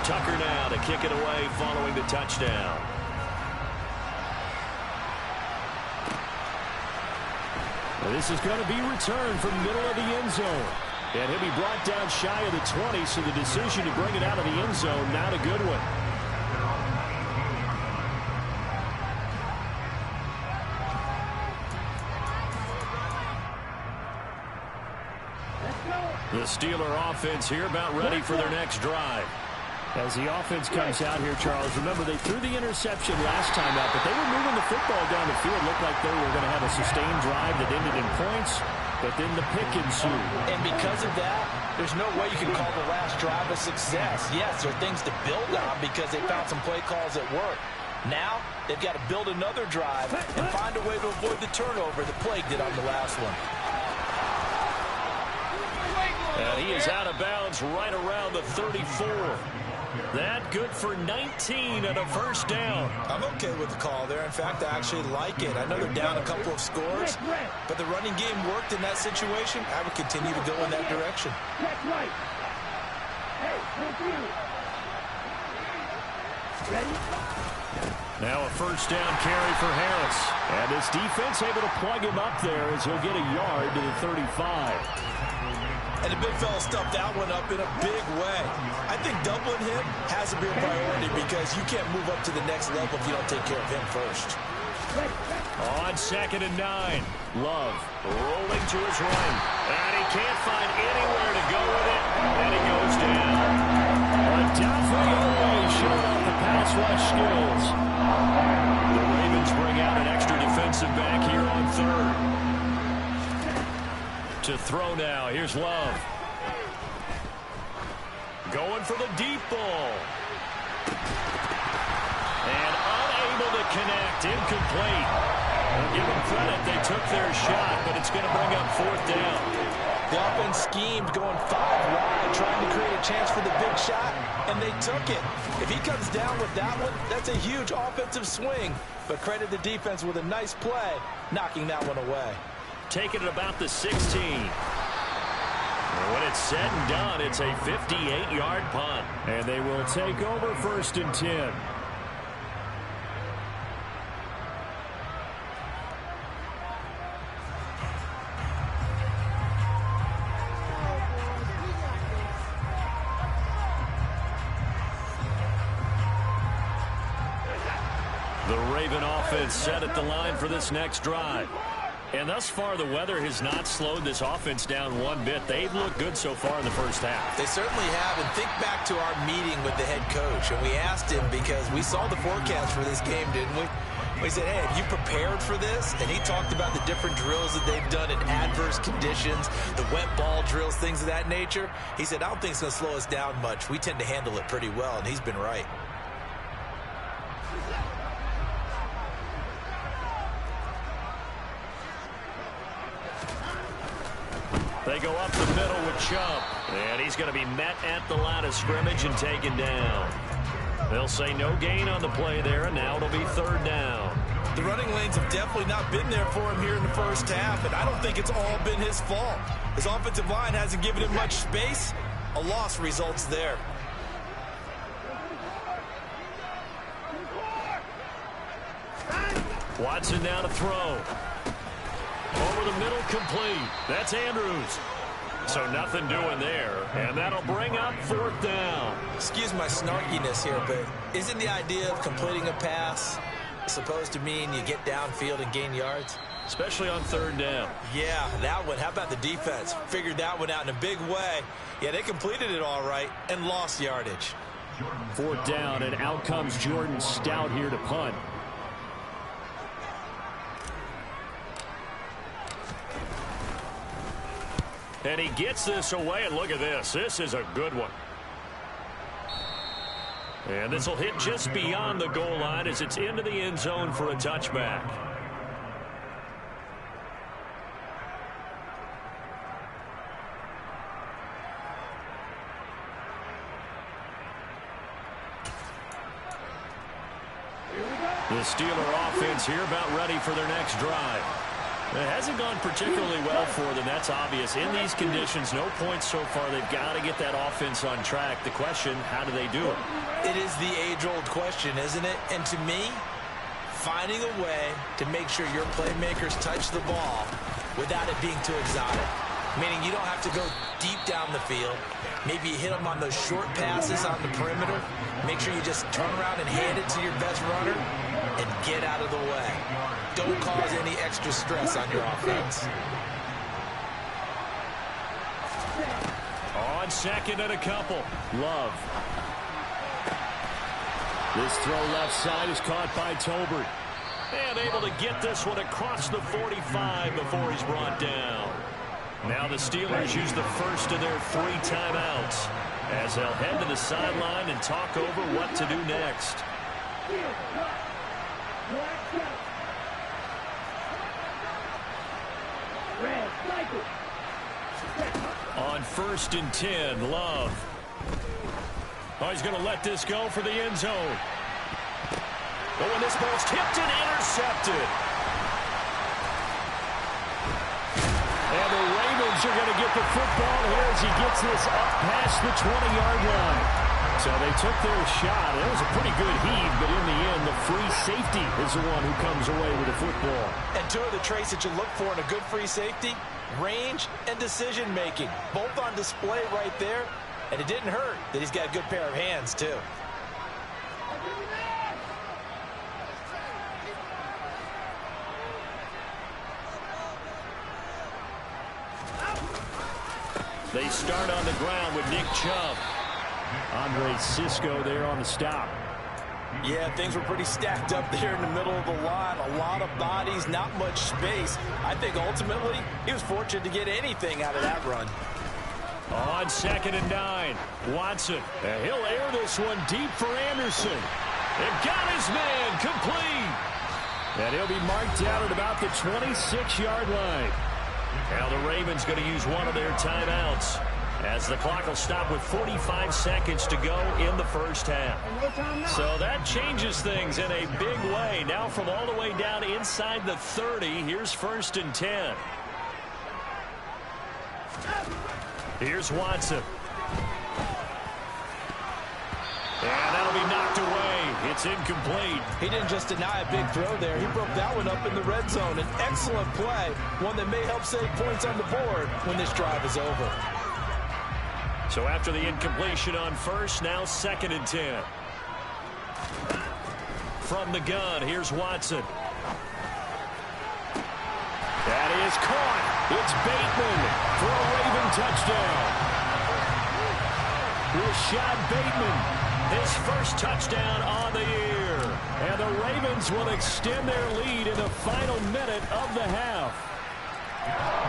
Tucker now to kick it away following the touchdown. This is going to be returned from middle of the end zone. And he'll be brought down shy of the 20, so the decision to bring it out of the end zone, not a good one. The Steeler offense here about ready for their next drive. As the offense comes out here, Charles, remember they threw the interception last time out, but they were moving the football down the field. Looked like they were going to have a sustained drive that ended in points, but then the pick ensued. And because of that, there's no way you can call the last drive a success. Yes, there are things to build on because they found some play calls that work. Now, they've got to build another drive and find a way to avoid the turnover that plagued it on the last one. And he is out of bounds right around the 34. That good for 19 and a first down. I'm okay with the call there. In fact, I actually like it. I know they're down a couple of scores, but the running game worked in that situation. I would continue to go in that direction. Now a first down carry for Harris. And this defense able to plug him up there as he'll get a yard to the 35. And the big fella stuffed that one up in a big way. I think doubling him has to be a priority because you can't move up to the next level if you don't take care of him first. On 2nd and 9. Love rolling to his right. And he can't find anywhere to go with it. And he goes down. Adafiola showing off the pass rush skills. The Ravens bring out an extra defensive back here on 3rd. To throw now. Here's Love. Going for the deep ball. And unable to connect. Incomplete. Well, give them credit. They took their shot, but it's going to bring up 4th down. The offense schemed going 5 wide, trying to create a chance for the big shot, and they took it. If he comes down with that one, that's a huge offensive swing. But credit the defense with a nice play, knocking that one away. Taking it about the 16. And when it's said and done, it's a 58-yard punt. And they will take over 1st and 10. The Raven offense set at the line for this next drive. And thus far, the weather has not slowed this offense down one bit. They've looked good so far in the first half. They certainly have. And think back to our meeting with the head coach. And we asked him because we saw the forecast for this game, didn't we? We said, hey, have you prepared for this? And he talked about the different drills that they've done in adverse conditions, the wet ball drills, things of that nature. He said, I don't think it's going to slow us down much. We tend to handle it pretty well, and he's been right. They go up the middle with Chubb. And he's going to be met at the line of scrimmage and taken down. They'll say no gain on the play there, and now it'll be 3rd down. The running lanes have definitely not been there for him here in the first half, and I don't think it's all been his fault. His offensive line hasn't given him much space. A loss results there. Watson now to throw. Over the middle, complete. That's Andrews. So nothing doing there, and that'll bring up 4th down. Excuse my snarkiness here, but isn't the idea of completing a pass supposed to mean you get downfield and gain yards? Especially on 3rd down. Yeah, that one. How about the defense? Figured that one out in a big way. Yeah, they completed it all right and lost yardage. 4th down, and out comes Jordan Stout here to punt. And he gets this away, and look at this. This is a good one. And this will hit just beyond the goal line as it's into the end zone for a touchback. The Steeler offense here about ready for their next drive. It hasn't gone particularly well for them. That's obvious. In these conditions, no points so far. They've got to get that offense on track. The question, how do they do it? It is the age-old question, isn't it? And to me, finding a way to make sure your playmakers touch the ball without it being too exotic. Meaning you don't have to go deep down the field. Maybe you hit them on those short passes on the perimeter. Make sure you just turn around and hand it to your best runner and get out of the way. Don't cause any extra stress on your offense. On second and a couple. Love. This throw left side is caught by Tolbert. And able to get this one across the 45 before he's brought down. Now the Steelers use the first of their 3 timeouts as they'll head to the sideline and talk over what to do next. On 1st and 10, Love. Oh, he's going to let this go for the end zone. Oh, and this ball's tipped and intercepted. And the Ravens are going to get the football here as he gets this up past the 20-yard line. So they took their shot. It was a pretty good heave, but in the end, the free safety is the one who comes away with the football. And 2 of the traits that you look for in a good free safety, range and decision-making. Both on display right there. And it didn't hurt that he's got a good pair of hands, too. They start on the ground with Nick Chubb. Andre Cisco there on the stop. Yeah, things were pretty stacked up there in the middle of the line. A lot of bodies, not much space. I think ultimately he was fortunate to get anything out of that run. On 2nd and 9, Watson. And he'll air this one deep for Anderson. And got his man complete. And he'll be marked out at about the 26-yard line. Now the Ravens going to use one of their timeouts as the clock will stop with 45 seconds to go in the first half. So that changes things in a big way. Now from all the way down inside the 30, here's 1st and 10. Here's Watson. And that'll be knocked away. It's incomplete. He didn't just deny a big throw there. He broke that one up in the red zone. An excellent play. One that may help save points on the board when this drive is over. So after the incompletion on 1st, now 2nd and 10. From the gun, here's Watson. That is caught. It's Bateman for a Raven touchdown. Rashad Bateman, his first touchdown on the year. And the Ravens will extend their lead in the final minute of the half.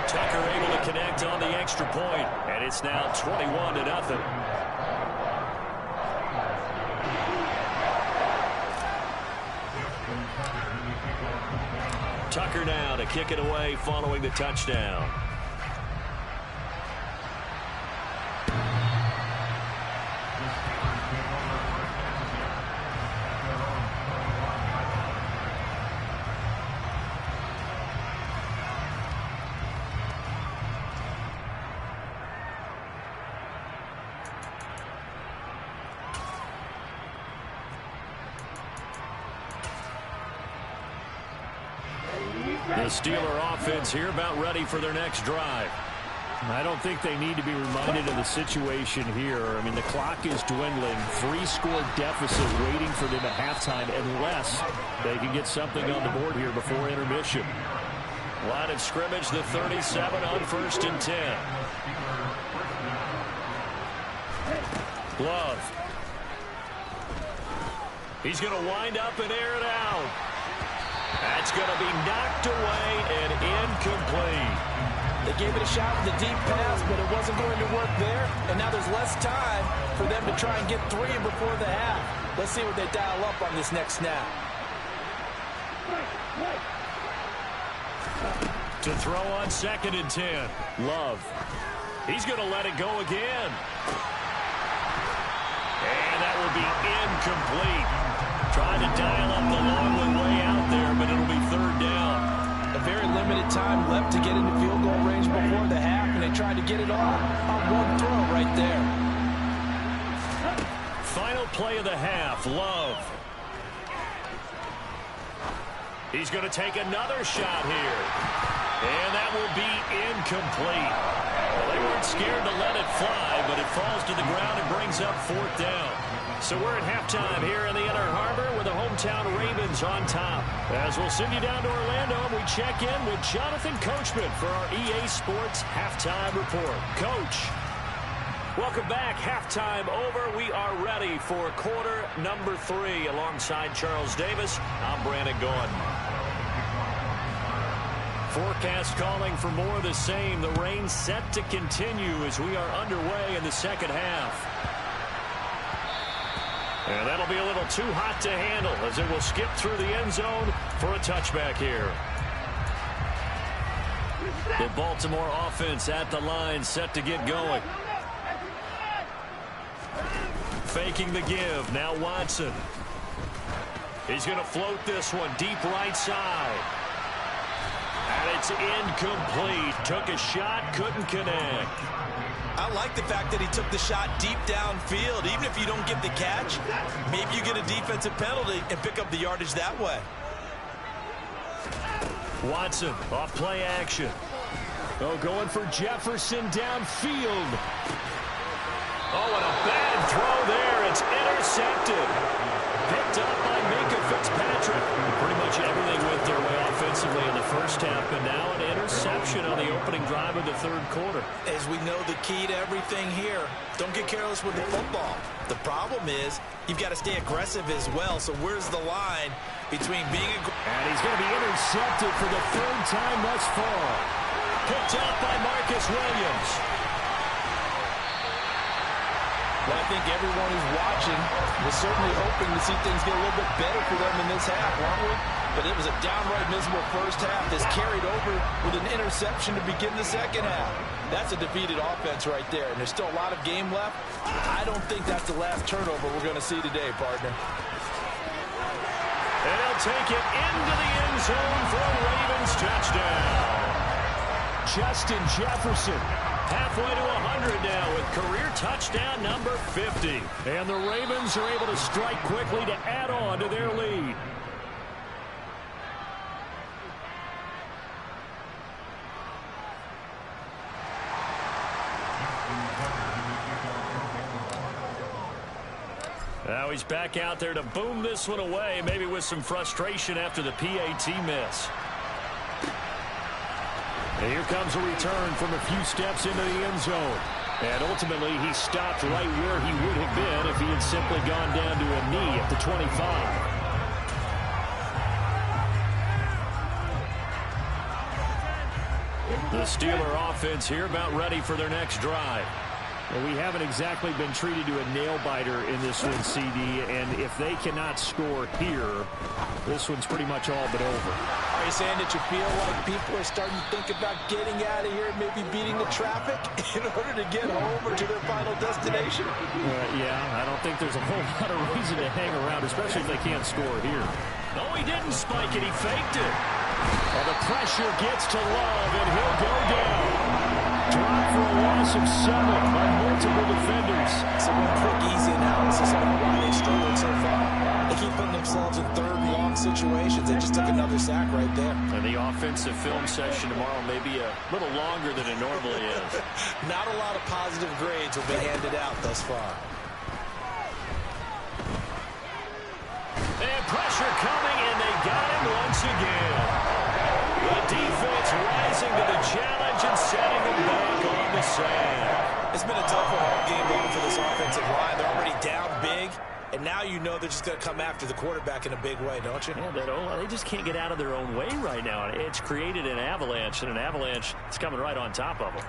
Tucker able to connect on the extra point, and it's now 21-0. Tucker now to kick it away following the touchdown. The Steeler offense here about ready for their next drive. I don't think they need to be reminded of the situation here. I mean, the clock is dwindling. 3-score deficit waiting for them at halftime unless they can get something on the board here before intermission. Line of scrimmage, the 37 on 1st and 10. Love. He's going to wind up and air it out. That's going to be knocked away and incomplete. They gave it a shot with the deep pass, but it wasn't going to work there. And now there's less time for them to try and get 3 before the half. Let's see what they dial up on this next snap. To throw on 2nd and 10. Love. He's going to let it go again. And that will be incomplete. Trying to dial up the long way out there, but it'll be 3rd down. A very limited time left to get into field goal range before the half, and they tried to get it all on one throw right there. Final play of the half, Love. He's going to take another shot here. And that will be incomplete. Well, they weren't scared to let it fly, but it falls to the ground and brings up 4th down. So we're at halftime here in the Inner Harbor with the hometown Ravens on top. As we'll send you down to Orlando, and we check in with Jonathan Coachman for our EA Sports Halftime Report. Coach. Welcome back. Halftime over. We are ready for quarter number 3. Alongside Charles Davis, I'm Brandon Gaudin. Forecast calling for more of the same. The rain set to continue as we are underway in the second half. And that'll be a little too hot to handle as it will skip through the end zone for a touchback here. The Baltimore offense at the line, set to get going. Faking the give. Now Watson. He's going to float this one deep right side. And it's incomplete. Took a shot, couldn't connect. I like the fact that he took the shot deep downfield. Even if you don't get the catch, maybe you get a defensive penalty and pick up the yardage that way. Watson off play action. Oh, going for Jefferson downfield. Oh, and a bad throw there. It's intercepted. Picked up by Minkah Fitzpatrick. Pretty much everything went their way offensively in the first half, but now an interception on the opening drive of the third quarter. As we know, the key to everything here, don't get careless with the football. The problem is you've got to stay aggressive as well. So where's the line between being aggressive? And he's going to be intercepted for the 3rd time thus far. Picked up by Marcus Williams. Well, I think everyone who's watching was certainly hoping to see things get a little bit better for them in this half, weren't we? But it was a downright miserable first half that's carried over with an interception to begin the second half. That's a defeated offense right there, and there's still a lot of game left. I don't think that's the last turnover we're going to see today, partner. And he'll take it into the end zone for a Ravens touchdown. Justin Jefferson. Halfway to 100 now with career touchdown number 50. And the Ravens are able to strike quickly to add on to their lead. Now he's back out there to boom this one away, maybe with some frustration after the PAT miss. And here comes a return from a few steps into the end zone. And ultimately, he stopped right where he would have been if he had simply gone down to a knee at the 25. The Steeler offense here about ready for their next drive. Well, we haven't exactly been treated to a nail-biter in this one, CD, and if they cannot score here, this one's pretty much all but over. Are you saying that you feel like people are starting to think about getting out of here and maybe beating the traffic in order to get home or to their final destination? Yeah, I don't think there's a whole lot of reason to hang around, especially if they can't score here. No, he didn't spike it. He faked it. Well, the pressure gets to Love, and he'll go down. Drop for a loss of 7 by multiple defenders. So one quick, easy analysis on why they struggled so far. They keep putting themselves in third and long situations. They just took another sack right there. And the offensive film session tomorrow may be a little longer than it normally is. Not a lot of positive grades will be handed out thus far. And pressure coming, and they got him once again. The defense rising to the challenge and setting them back on the sand. It's been a tough all game long for this offensive line. They're already down big, and now you know they're just going to come after the quarterback in a big way, don't you? Yeah, they just can't get out of their own way right now. It's created an avalanche, and an avalanche is coming right on top of them.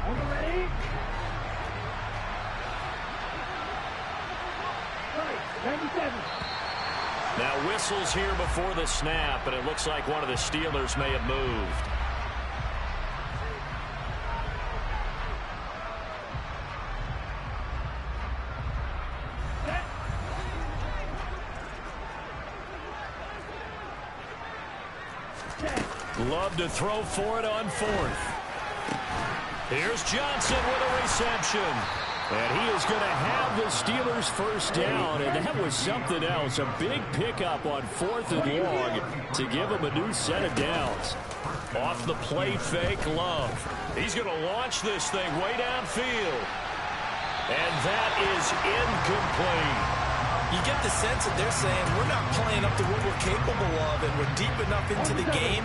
Are you ready? Right, 97. Now whistles here before the snap, and it looks like one of the Steelers may have moved. Love to throw for it on fourth. Here's Johnson with a reception. And he is going to have the Steelers first down, and that was something else. A big pickup on 4th and long to give them a new set of downs. Off the play fake, Love. He's going to launch this thing way downfield. And that is incomplete. You get the sense that they're saying we're not playing up to what we're capable of, and we're deep enough into the game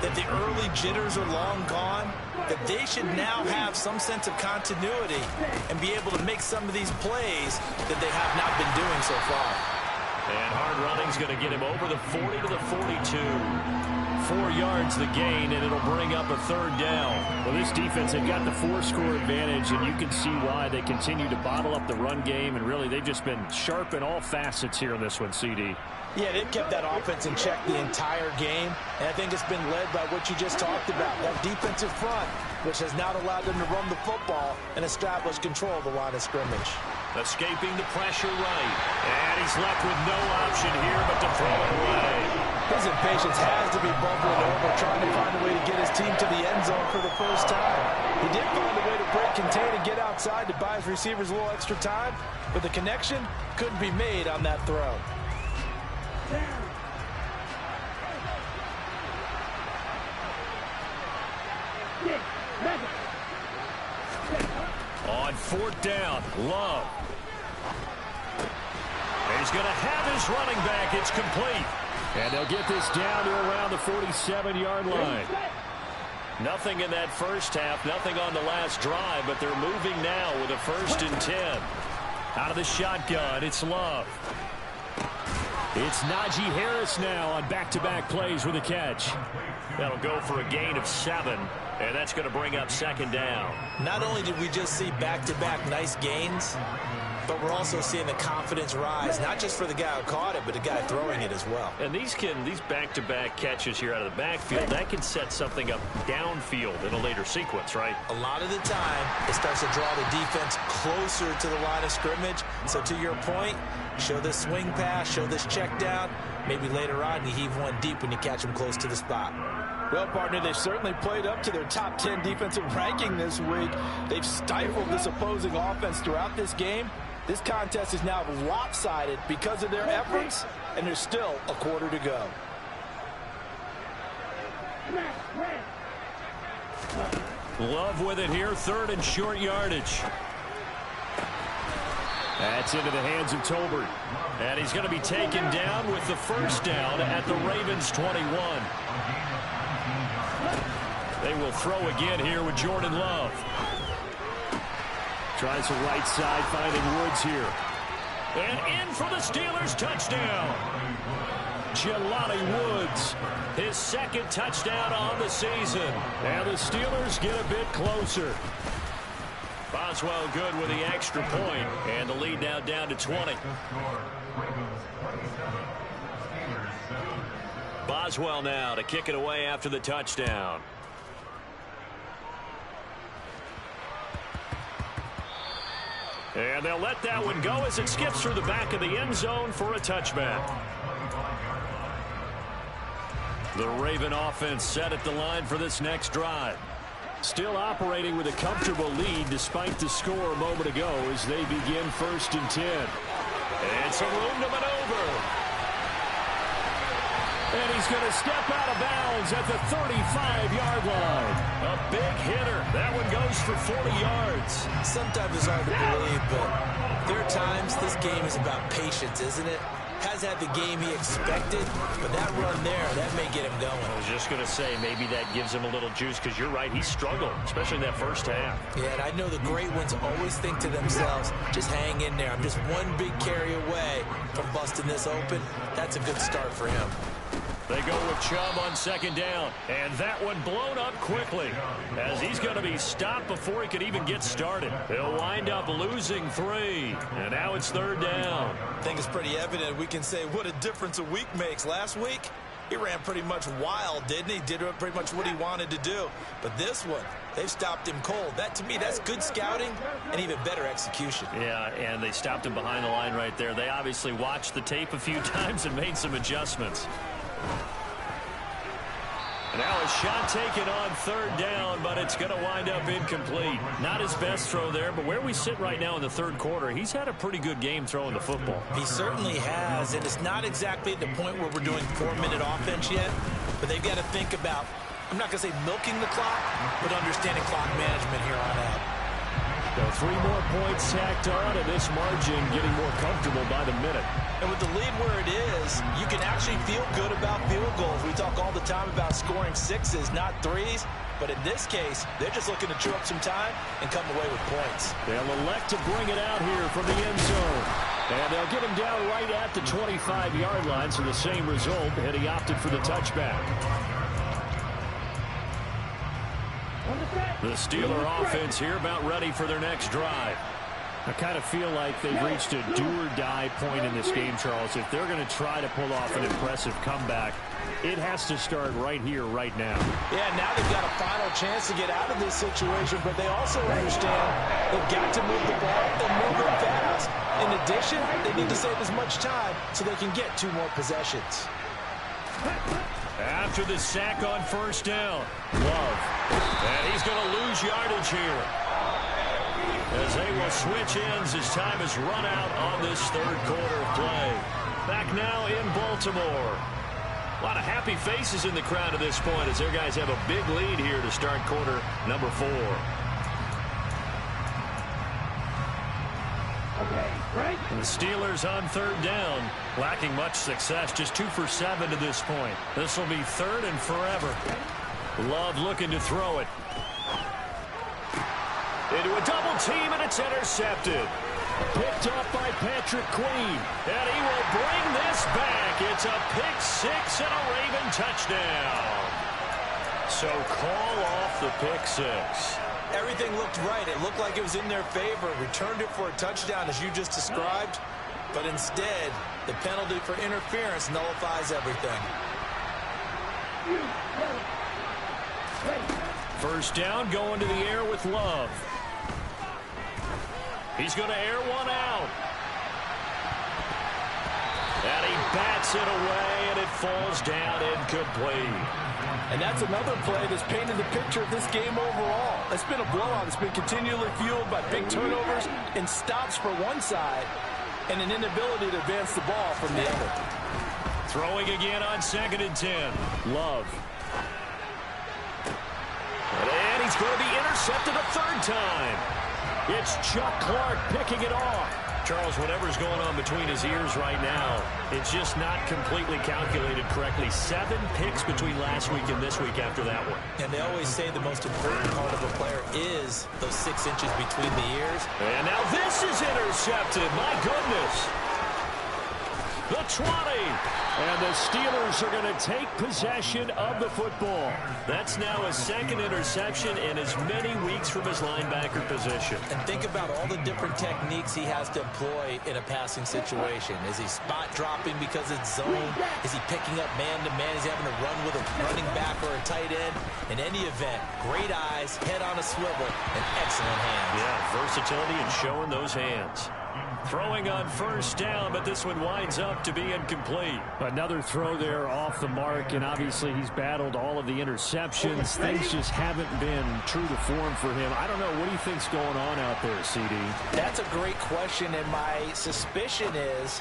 that the early jitters are long gone, that they should now have some sense of continuity and be able to make some of these plays that they have not been doing so far. And hard running's going to get him over the 40 to the 42. 4 yards the gain, and it'll bring up a third down. Well, this defense, they've got the 4-score advantage, and you can see why they continue to bottle up the run game, and really they've just been sharp in all facets here in this one, CD. Yeah, they've kept that offense in check the entire game, and I think it's been led by what you just talked about, that defensive front, which has now allowed them to run the football and establish control of the line of scrimmage. Escaping the pressure right, and he's left with no option here but to throw it away. His impatience has to be bubbling over, trying to find a way to get his team to the end zone for the first time. He did find a way to break, contain, and get outside to buy his receivers a little extra time, but the connection couldn't be made on that throw. On 4th down, Love. He's going to have his running back. It's complete. And they'll get this down to around the 47-yard line. Nothing in that first half, nothing on the last drive, but they're moving now with a 1st and 10. Out of the shotgun, it's Love. It's Najee Harris now on back-to-back plays with a catch. That'll go for a gain of 7, and that's going to bring up 2nd down. Not only did we just see back-to-back nice gains, but we're also seeing the confidence rise, not just for the guy who caught it, but the guy throwing it as well. And these back-to-back catches here out of the backfield, that can set something up downfield in a later sequence, right? A lot of the time, it starts to draw the defense closer to the line of scrimmage. So to your point, show this swing pass, show this check down. Maybe later on you heave one deep when you catch them close to the spot. Well, partner, they've certainly played up to their top 10 defensive ranking this week. They've stifled this opposing offense throughout this game. This contest is now lopsided because of their efforts, and there's still a quarter to go. Love with it here, 3rd and short yardage. That's into the hands of Tolbert. And he's going to be taken down with the 1st down at the Ravens 21. They will throw again here with Jordan Love. Tries the right side, finding Woods here. And in for the Steelers, touchdown. Jelani Woods, his 2nd touchdown on the season. And the Steelers get a bit closer. Boswell good with the extra point, and the lead now down to 20. Boswell now to kick it away after the touchdown. And they'll let that one go as it skips through the back of the end zone for a touchback. The Raven offense set at the line for this next drive. Still operating with a comfortable lead despite the score a moment ago as they begin 1st and 10. And some room to maneuver. And he's going to step out of bounds at the 35-yard line. A big hitter. That one goes for 40 yards. Sometimes it's hard to believe, but there are times this game is about patience, isn't it? Has had the game he expected, but that run there, that may get him going. I was just going to say, maybe that gives him a little juice, because you're right, he struggled, especially in that first half. Yeah, and I know the great ones always think to themselves, just hang in there. I'm just one big carry away from busting this open. That's a good start for him. They go with Chubb on 2nd down, and that one blown up quickly as he's going to be stopped before he could even get started. He'll wind up losing 3, and now it's 3rd down. I think it's pretty evident we can say what a difference a week makes. Last week, he ran pretty much wild, didn't he? Did pretty much what he wanted to do. But this one, they've stopped him cold. That, to me, that's good scouting and even better execution. Yeah, and they stopped him behind the line right there. They obviously watched the tape a few times and made some adjustments. Now a shot taken on third down, but it's going to wind up incomplete. Not his best throw there, but where we sit right now in the third quarter, he's had a pretty good game throwing the football. He certainly has, and it's not exactly at the point where we're doing 4-minute offense yet, but they've got to think about, I'm not going to say milking the clock, but understanding clock management here on out. So 3 more points tacked on, and this margin getting more comfortable by the minute. And with the lead where it is, you can actually feel good about field goals. We talk all the time about scoring 6s, not 3s. But in this case, they're just looking to chew up some time and come away with points. They'll elect to bring it out here from the end zone. And they'll get him down right at the 25-yard line, so the same result, and he opted for the touchback. The Steeler offense here about ready for their next drive. I kind of feel like they've reached a do-or-die point in this game, Charles. If they're going to try to pull off an impressive comeback, it has to start right here, right now. Yeah, now they've got a final chance to get out of this situation, but they also understand they've got to move the ball and move it fast. In addition, they need to save as much time so they can get 2 more possessions. After the sack on first down, Love. And he's going to lose yardage here, as they will switch ends as time has run out on this third quarter of play. Back now in Baltimore. A lot of happy faces in the crowd at this point as their guys have a big lead here to start quarter number 4. And the Steelers on third down, lacking much success, just 2 for 7 to this point. This will be 3rd and forever. Love looking to throw it. Into a double team, and it's intercepted. Picked up by Patrick Queen, and he will bring this back. It's a pick 6 and a Raven touchdown. So call off the pick 6. Everything looked right. It looked like it was in their favor. Returned it for a touchdown, as you just described. But instead, the penalty for interference nullifies everything. First down, going to the air with Love. He's going to air one out. And he bats it away, and it falls down incomplete. And that's another play that's painted the picture of this game overall. It's been a blowout. It's been continually fueled by big turnovers and stops for one side and an inability to advance the ball from the other. Throwing again on 2nd and 10. Love. And he's going to be intercepted a 3rd time. It's Chuck Clark picking it off. Charles, whatever's going on between his ears right now, it's just not completely calculated correctly. 7 picks between last week and this week after that one. And they always say the most important part of a player is those 6 inches between the ears. And now this is intercepted. My goodness. The 20. And the Steelers are going to take possession of the football. That's now a 2nd interception in as many weeks from his linebacker position. And think about all the different techniques he has to employ in a passing situation. Is he spot dropping because it's zone? Is he picking up man-to-man? Is he having to run with a running back or a tight end? In any event, great eyes, head on a swivel, and excellent hands. Yeah, versatility and showing those hands. Throwing on first down, but this one winds up to be incomplete. Another throw there off the mark, and obviously he's battled all of the interceptions. Things just haven't been true to form for him. I don't know. What do you think's going on out there, CD? That's a great question, and my suspicion is...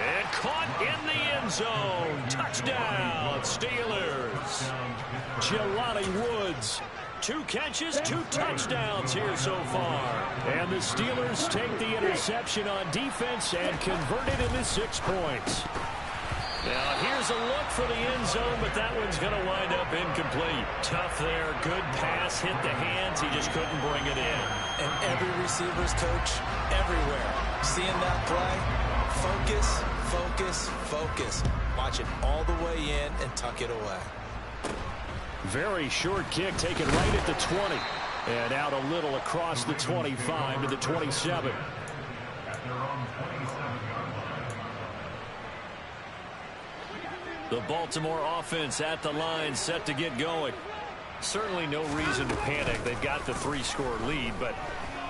And caught in the end zone. Touchdown, Steelers. Jelani Woods. 2 catches, 2 touchdowns here so far. And the Steelers take the interception on defense and convert it into 6 points. Now here's a look for the end zone, but that one's going to wind up incomplete. Tough there, good pass, hit the hands, he just couldn't bring it in. And every receiver's coach everywhere, seeing that play, focus, focus, focus. Watch it all the way in and tuck it away. Very short kick taken right at the 20. And out a little across the 25 to the 27. The Baltimore offense at the line, set to get going. Certainly no reason to panic. They've got the 3-score lead, but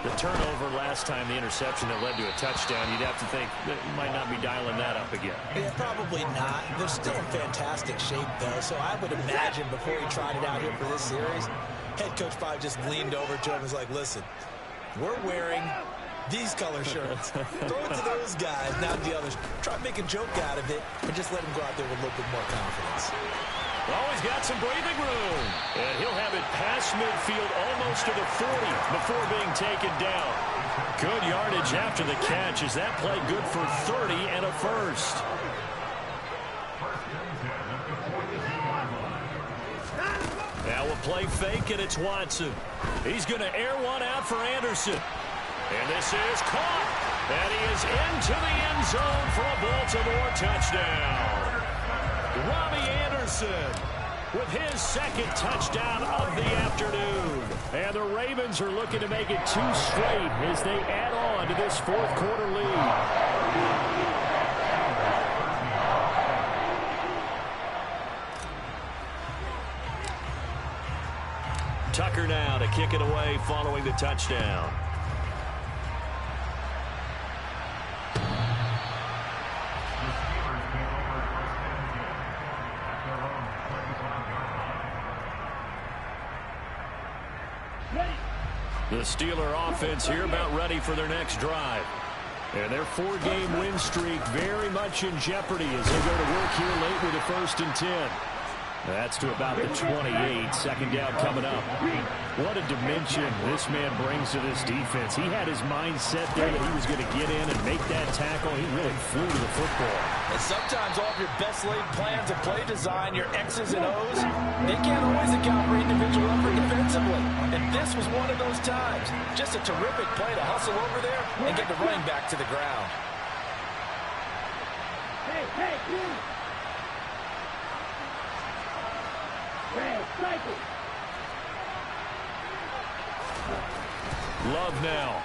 The turnover last time, the interception that led to a touchdown, you'd have to think that you might not be dialing that up again. Yeah, probably not. They're still in fantastic shape, though, so I would imagine before he tried it out here for this series, head coach probably just leaned over to him and was like, listen, we're wearing these color shirts. Throw it to those guys, not the others. Try to make a joke out of it and just let him go out there with a little bit more confidence. Oh, he's got some breathing room. And he'll have it past midfield almost to the 40 before being taken down. Good yardage after the catch. Is that play good for 30 and a first? Now a play fake, and it's Watson. He's going to air one out for Anderson. And this is caught. And he is into the end zone for a Baltimore touchdown. Robbie Anderson with his second touchdown of the afternoon. And the Ravens are looking to make it 2 straight as they add on to this fourth quarter lead. Tucker now to kick it away following the touchdown. The Steeler offense here about ready for their next drive. And their 4-game win streak very much in jeopardy as they go to work here late with a 1st and 10. That's to about the 28. Second down coming up. What a dimension this man brings to this defense. He had his mind set there that he was going to get in and make that tackle. He really flew to the football. And sometimes all of your best laid plans of play design, your X's and O's, they can't always account for individual effort defensively. And this was one of those times. Just a terrific play to hustle over there and get the running back to the ground. Hey, you! Love now.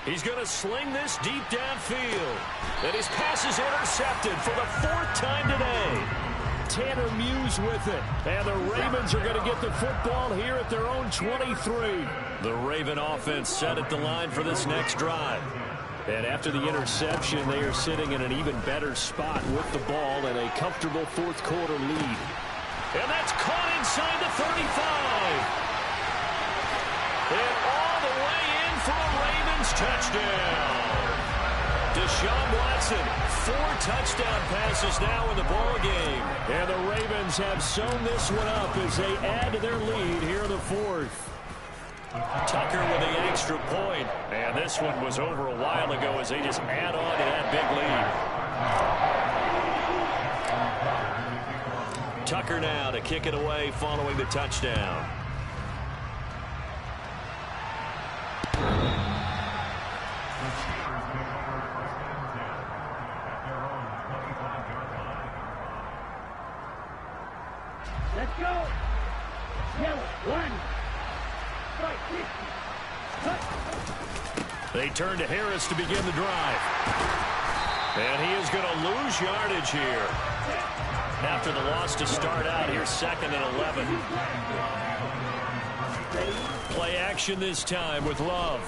He's going to sling this deep downfield. And his pass is intercepted for the 4th time today. Tanner Muse with it. And the Ravens are going to get the football here at their own 23. The Raven offense set at the line for this next drive. And after the interception, they are sitting in an even better spot with the ball and a comfortable fourth quarter lead. And that's caught inside the 35. And all the way in for a Ravens touchdown. Deshaun Watson, 4 touchdown passes now in the ball game. And the Ravens have sewn this one up as they add to their lead here in the 4th. Tucker with the extra point. And this one was over a while ago as they just add on to that big lead. Tucker now to kick it away following the touchdown. Let's go! Yellow, 1. They turn to Harris to begin the drive. And he is going to lose yardage here. After the loss to start out here, 2nd and 11. Play action this time with Love.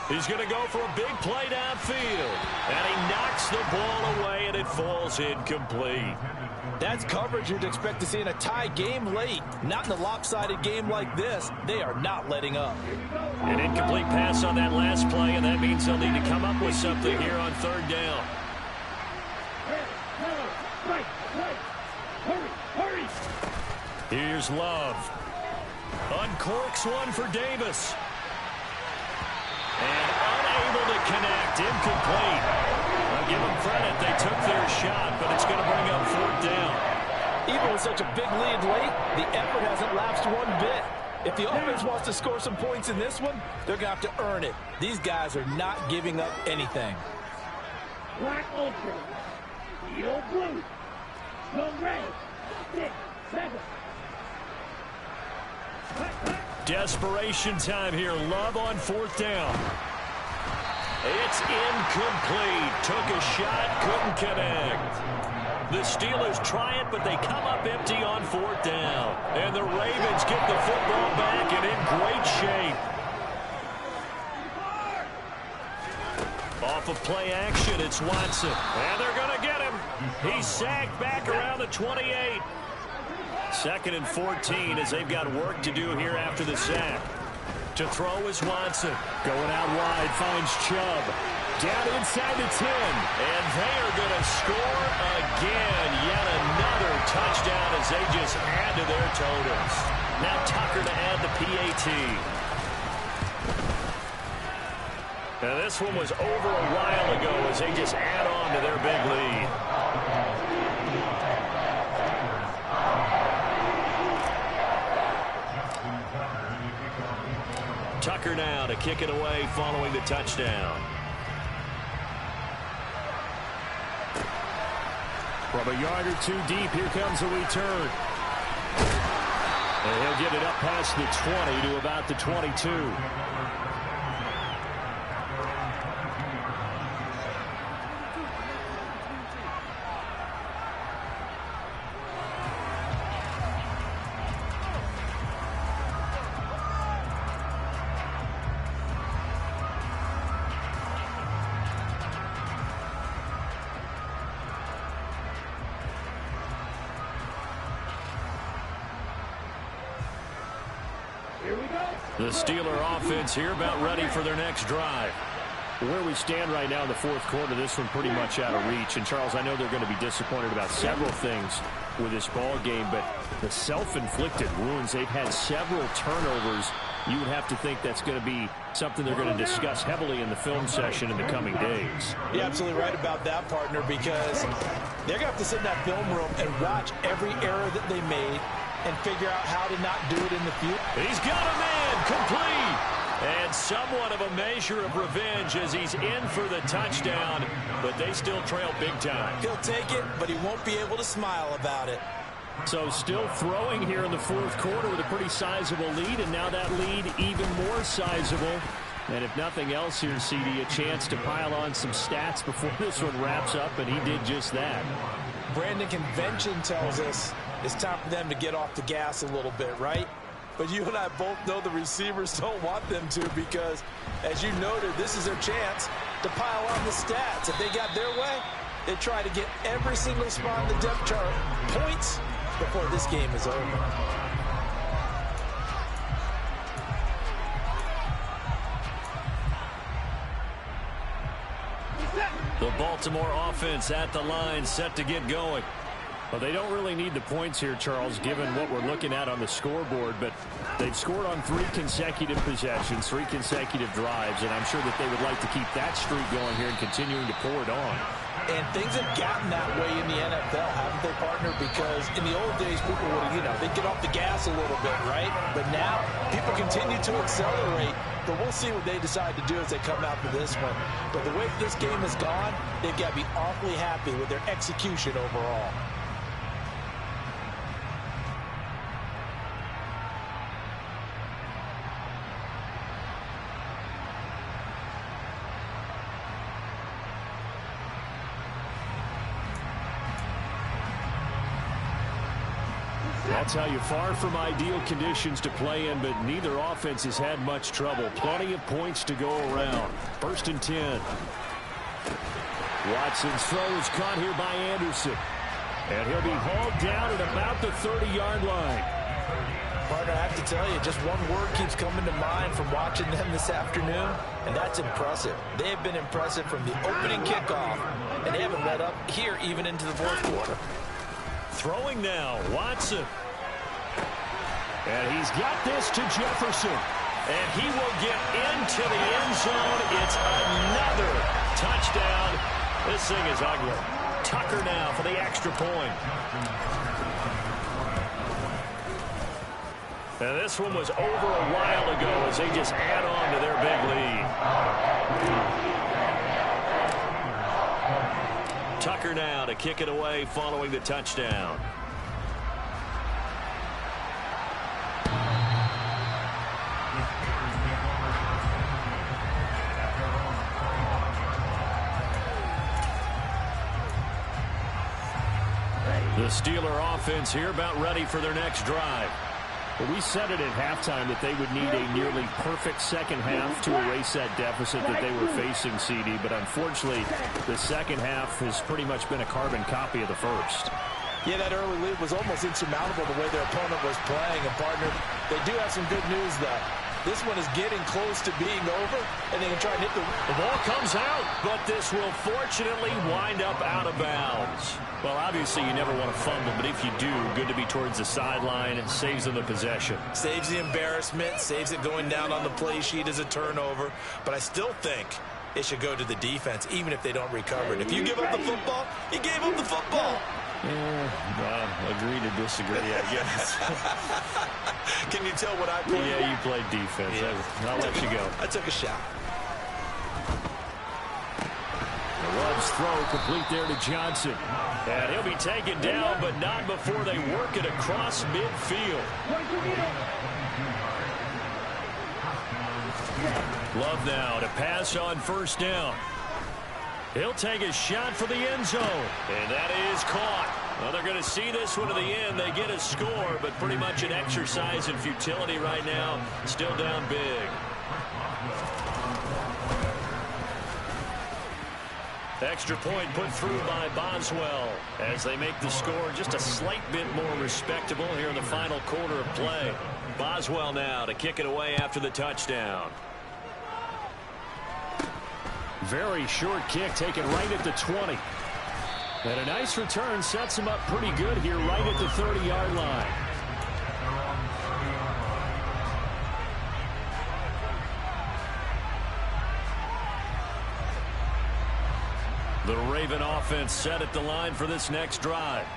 He's going to go for a big play downfield. And he knocks the ball away, and it falls incomplete. That's coverage you'd expect to see in a tie game late. Not in a lopsided game like this. They are not letting up. An incomplete pass on that last play, and that means they'll need to come up with something here on 3rd down. Hurry! Here's Love. Uncorks one for Davis. And unable to connect. Incomplete. I'll give them credit. They took their shot, but it's going to bring up 4th down. Even with such a big lead late, the effort hasn't lapsed one bit. If the offense wants to score some points in this one, they're going to have to earn it. These guys are not giving up anything. Black ultra. Yellow blue. Go red. 6, 7. Desperation time here. Love on 4th down. It's incomplete. Took a shot, couldn't connect. The Steelers try it, but they come up empty on 4th down. And the Ravens get the football back and in great of play action. It's Watson. And they're going to get him. He's sagged back around the 28. 2nd and 14 as they've got work to do here after the sack. To throw is Watson. Going out wide, finds Chubb. Down inside the 10. And they are going to score again. Yet another touchdown as they just add to their totals. Now Tucker to add the PAT. Now this one was over a while ago as they just add on to their big lead. Tucker now to kick it away following the touchdown. From a yard or two deep, here comes a return. And he'll get it up past the 20 to about the 22. The Steeler offense here about ready for their next drive. Where we stand right now in the 4th quarter, this one pretty much out of reach. And, Charles, I know they're going to be disappointed about several things with this ball game, but the self-inflicted wounds, they've had several turnovers. You would have to think that's going to be something they're going to discuss heavily in the film session in the coming days. You're absolutely right about that, partner, because they're going to have to sit in that film room and watch every error that they made and figure out how to not do it in the future. He's got a man, complete. And somewhat of a measure of revenge as he's in for the touchdown, but they still trail big time. He'll take it, but he won't be able to smile about it. So still throwing here in the 4th quarter with a pretty sizable lead, and now that lead even more sizable. And if nothing else here, CD, a chance to pile on some stats before this one wraps up, and he did just that. Brandon, convention tells us it's time for them to get off the gas a little bit, right? But you and I both know the receivers don't want them to, because, as you noted, this is their chance to pile on the stats. If they got their way, they try to get every single spot on the depth chart points before this game is over. The Baltimore offense at the line, set to get going. Well, they don't really need the points here, Charles, given what we're looking at on the scoreboard, but they've scored on 3 consecutive possessions, 3 consecutive drives, and I'm sure that they would like to keep that streak going here and continuing to pour it on. And things have gotten that way in the NFL, haven't they, partner? Because in the old days, people would, they'd get off the gas a little bit, right? But now, people continue to accelerate. But we'll see what they decide to do as they come out for this one. But the way this game has gone, they've got to be awfully happy with their execution overall. I'll tell you, far from ideal conditions to play in, but neither offense has had much trouble. Plenty of points to go around. 1st and 10. Watson's throw is caught here by Anderson. And he'll be hauled down at about the 30-yard line. Partner, I have to tell you, just one word keeps coming to mind from watching them this afternoon, and that's impressive. They have been impressive from the opening kickoff, and they haven't let up here even into the 4th quarter. Throwing now, Watson. And he's got this to Jefferson. And he will get into the end zone. It's another touchdown. This thing is ugly. Tucker now for the extra point. And this one was over a while ago as they just add on to their big lead. Tucker now to kick it away following the touchdown. The Steeler offense here about ready for their next drive. Well, we said it at halftime that they would need a nearly perfect second half to erase that deficit that they were facing, CD. But unfortunately, the second half has pretty much been a carbon copy of the first. Yeah, that early lead was almost insurmountable the way their opponent was playing. And, partner, they do have some good news, though. This one is getting close to being over, and they can try and hit the... The ball comes out, but this will fortunately wind up out of bounds. Well, obviously, you never want to fumble, but if you do, good to be towards the sideline. It saves them the possession. Saves the embarrassment, saves it going down on the play sheet as a turnover. But I still think it should go to the defense, even if they don't recover it. If you give up the football, you gave up the football. Agree to disagree, I guess. Can you tell what I played? Yeah, you played defense. Yeah. I'll let you go. I took a shot. The Love's throw complete there to Johnson. And he'll be taken down, but not before they work it across midfield. Love now to pass on first down. He'll take a shot for the end zone. And that is caught. Well, they're going to see this one to the end. They get a score, but pretty much an exercise in futility right now. Still down big. Extra point put through by Boswell as they make the score just a slight bit more respectable here in the final quarter of play. Boswell now to kick it away after the touchdown. Very short kick taken right at the 20. And a nice return sets him up pretty good here right at the 30-yard line. The Raven offense set at the line for this next drive.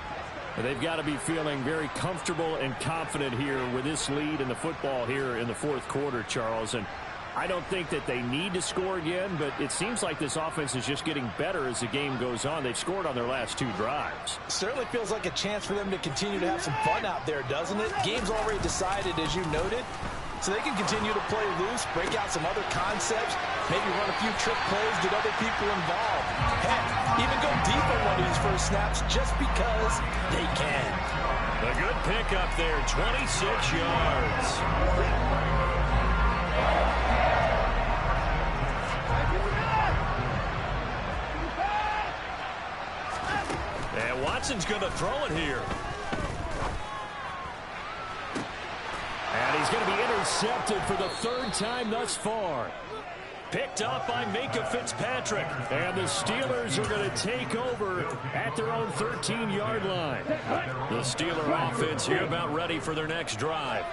They've got to be feeling very comfortable and confident here with this lead in the football here in the fourth quarter, Charles. And I don't think that they need to score again, but it seems like this offense is just getting better as the game goes on. They've scored on their last two drives. Certainly feels like a chance for them to continue to have some fun out there, doesn't it? Game's already decided, as you noted, so they can continue to play loose, break out some other concepts, maybe run a few trick plays, get other people involved. Heck, even go deep on one of these first snaps just because they can. A good pickup there, 26 yards. And Watson's going to throw it here. And he's going to be intercepted for the third time thus far. Picked up by Minkah Fitzpatrick. And the Steelers are going to take over at their own 13-yard line. The Steeler offense here about ready for their next drive.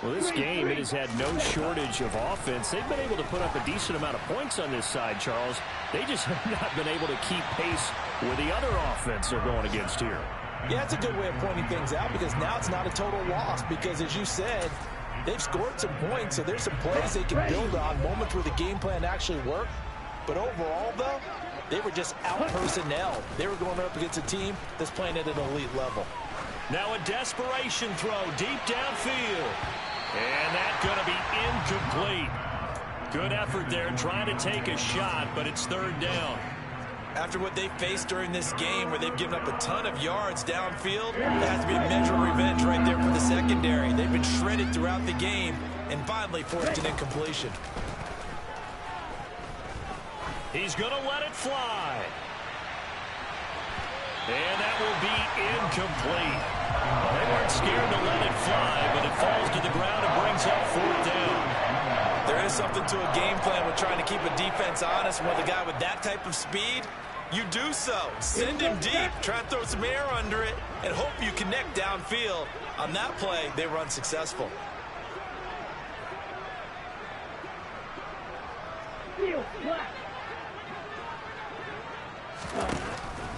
Well, this game, it has had no shortage of offense. They've been able to put up a decent amount of points on this side, Charles. They just have not been able to keep pace with the other offense they're going against here. Yeah, it's a good way of pointing things out because now it's not a total loss because, as you said, they've scored some points, so there's some plays they can build on, moments where the game plan actually worked. But overall, though, they were just out-personnel. They were going up against a team that's playing at an elite level. Now a desperation throw deep downfield. And that's going to be incomplete. Good effort there trying to take a shot, but it's third down. After what they faced during this game where they've given up a ton of yards downfield, there has to be a measure of revenge right there for the secondary. They've been shredded throughout the game and finally forced an incompletion. He's going to let it fly. And that will be incomplete. They weren't scared to let it fly, but it falls to the ground and brings up fourth down. There is something to a game plan with trying to keep a defense honest. And with a guy with that type of speed, you do so. Send him deep, try and throw some air under it, and hope you connect downfield. On that play, they were unsuccessful.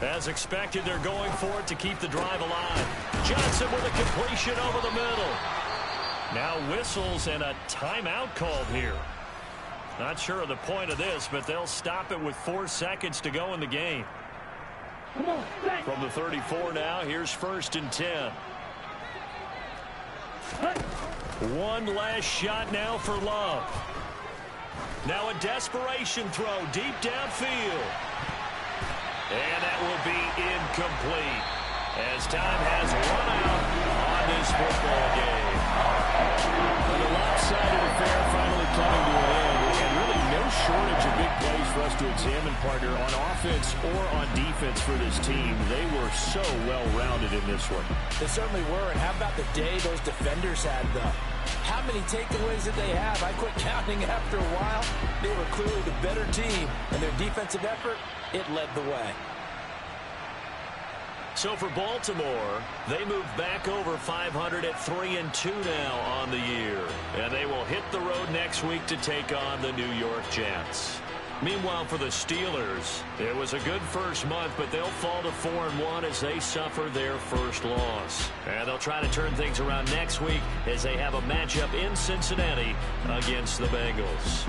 As expected, they're going for it to keep the drive alive. Johnson with a completion over the middle. Now whistles and a timeout called here. Not sure of the point of this, but they'll stop it with 4 seconds to go in the game. From the 34 now, here's 1st and 10. One last shot now for Love. Now a desperation throw deep downfield. And that will be incomplete as time has run out on this football game. Tim and partner, on offense or on defense for this team, they were so well-rounded in this one. They certainly were, and how about the day those defenders had, though? How many takeaways did they have? I quit counting after a while. They were clearly the better team, and their defensive effort, it led the way. So for Baltimore, they move back over 500 at 3-2 now on the year. And they will hit the road next week to take on the New York Jets. Meanwhile, for the Steelers, it was a good first month, but they'll fall to 4-1 as they suffer their first loss. And they'll try to turn things around next week as they have a matchup in Cincinnati against the Bengals.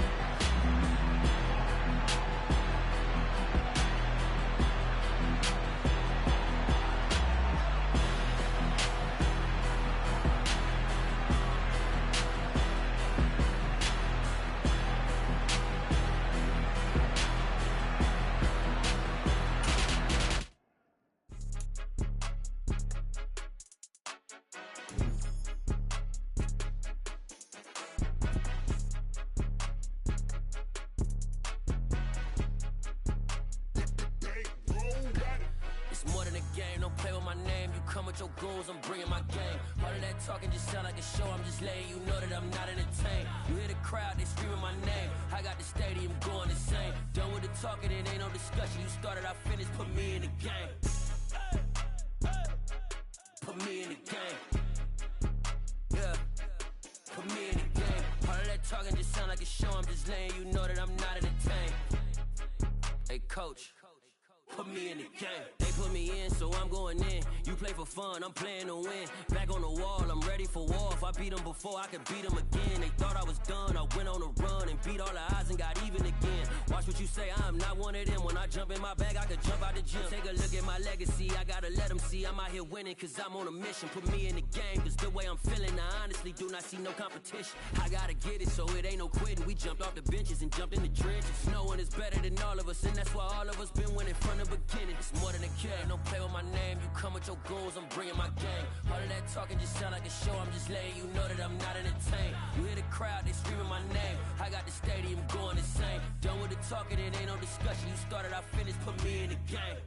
I'm playing to win. Back on the wall, I'm ready for war. If I beat them before, I could beat them again. They thought I was done. I went on a run and beat all the odds and got even again. Watch what you say, I'm not one of them. When I jump in my bag, I could jump out the gym. Take a look at my legacy, I gotta let them see I'm out here winning, cause I'm on a mission. Put me in the game, cause the way I'm feeling, I honestly do not see no competition. I gotta get it, so it ain't no quitting. We jumped off the benches and jumped in the trenches. No one is better than all of us, and that's why all of us been winning from the beginning. It's more than a care, don't play with my name. You come with your goons, I'm bringing my game. All of that talking just sound like a show. I'm just letting you know that I'm not entertained. You hear the crowd, they screaming my name. I got the stadium going insane. Done with the talking, it ain't no discussion. You started, I finished, put me in the game.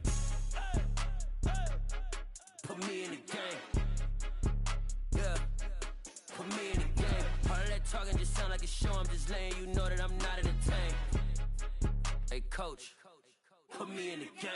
Put me in the game. Yeah. Put me in the game. All of that talking just sound like a show. I'm just letting you know that I'm not entertained. Hey, coach, put me in the game.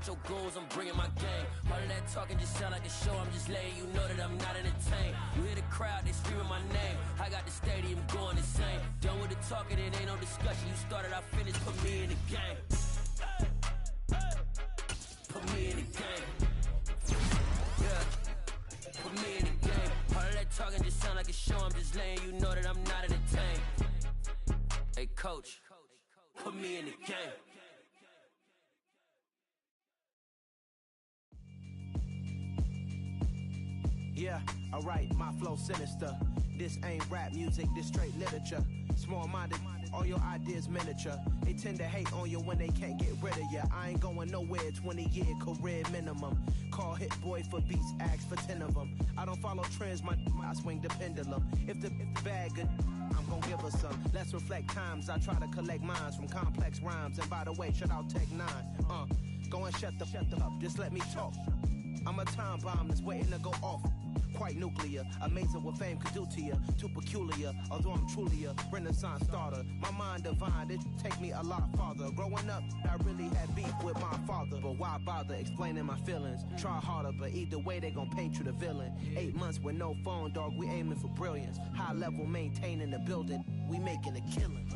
Your goals, I'm bringing my game. All of that talking just sound like a show. I'm just letting you know that I'm not entertained. You hear the crowd, they screaming my name. I got the stadium going insane. Done with the talking, it ain't no discussion. You started, I finished, put me in the game. Put me in the game. Yeah. Put me in the game. All of that talking just sound like a show. I'm just letting you know that I'm not entertained. Hey, coach, put me in the game. Yeah, alright, my flow sinister. This ain't rap music, this straight literature. Small-minded, all your ideas miniature. They tend to hate on you when they can't get rid of you. I ain't going nowhere, 20-year career minimum. Call Hit Boy for beats, ask for 10 of them. I don't follow trends, I swing the pendulum. If the bag good, I'm gon' give her some. Let's reflect times, I try to collect minds from complex rhymes. And by the way, shout out Tech 9. Go and shut the up, just let me talk. I'm a time bomb that's waiting to go off. Quite nuclear, amazing what fame could do to you. Too peculiar, although I'm truly a renaissance starter. My mind divine, it take me a lot farther. Growing up, I really had beef with my father. But why bother explaining my feelings? Try harder, but either way they gon' paint you the villain. 8 months with no phone, dog, we aiming for brilliance. High level maintaining the building. we making a killing.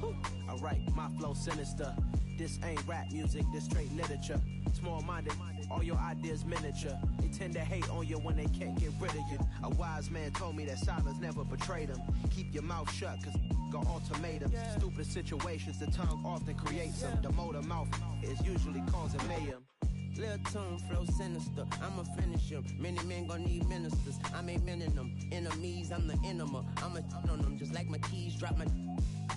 Alright, my flow sinister. This ain't rap music, this straight literature. Small-minded, all your ideas miniature. They tend to hate on you when they can't get rid of you. A wise man told me that silence never betrayed him. Keep your mouth shut, cause got ultimatums. Stupid situations, the tongue often creates them. The motor mouth is usually causing mayhem. Lil' tune, flow sinister, I'ma finish him. Many men gon' need ministers, I'm a men in them. Enemies, I'm the enema, I'ma on them. Just like my keys, drop my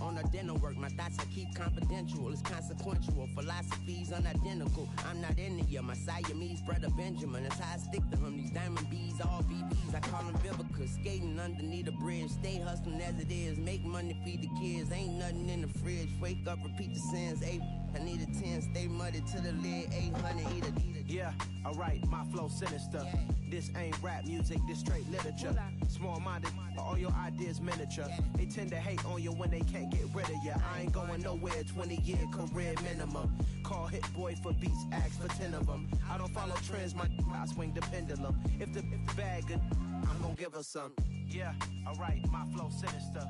on the dinner work. My thoughts I keep confidential, it's consequential. Philosophies unidentical, I'm not in the year. My Siamese brother Benjamin, that's how I stick to him. These diamond bees, all BBs, I call them Vivica. Skating underneath the bridge, stay hustling as it is. Make money, feed the kids, ain't nothing in the fridge. Wake up, repeat the sins, I need a 10, stay muddy to the lid, 800, eat a. Yeah, alright, my flow sinister. This ain't rap music, this straight literature. Small-minded, all your ideas miniature. They tend to hate on you when they can't get rid of you. I ain't going nowhere, 20-year career minimum. Call Hit Boy for beats, ask for 10 of them. I don't follow trends, I swing the pendulum. If the bag good, I'm gonna give her some. Yeah, alright, my flow sinister.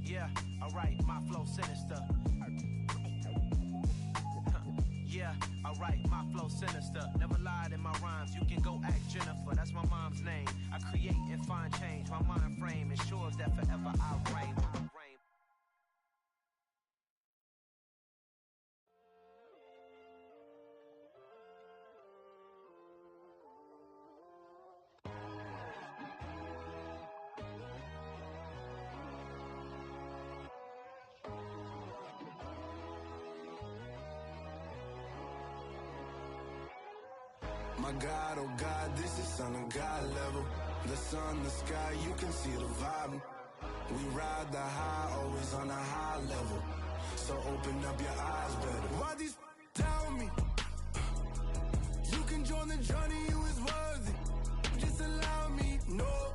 Yeah, alright, my flow sinister. Yeah, alright, my flow sinister. Never lied in my rhymes, you can go ask Jennifer, that's my mom's name. I create and find change, my mind frame ensures that forever I reign. My God, oh God, this is Son of God level. The sun, the sky, you can see the vibe. We ride the high, always on a high level. So open up your eyes better. Why these tell me? You can join the journey, you is worthy. Just allow me, no.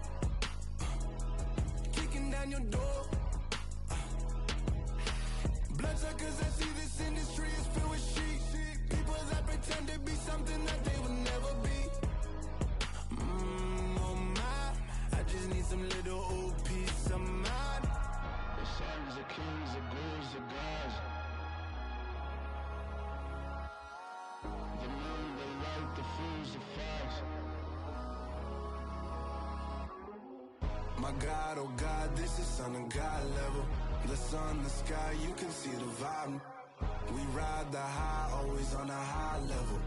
Kicking down your door. Bloodsuckers, I see this industry is filled with sheep. People that pretend to be something that they will never be. Oh my, I just need some little old peace of mind. The sons of kings, the ghouls, the gods. The moon, the light, the fools, the facts. My God, oh God, this is Son of God level. The sun, the sky, you can see the vibe. We ride the high, always on a high level.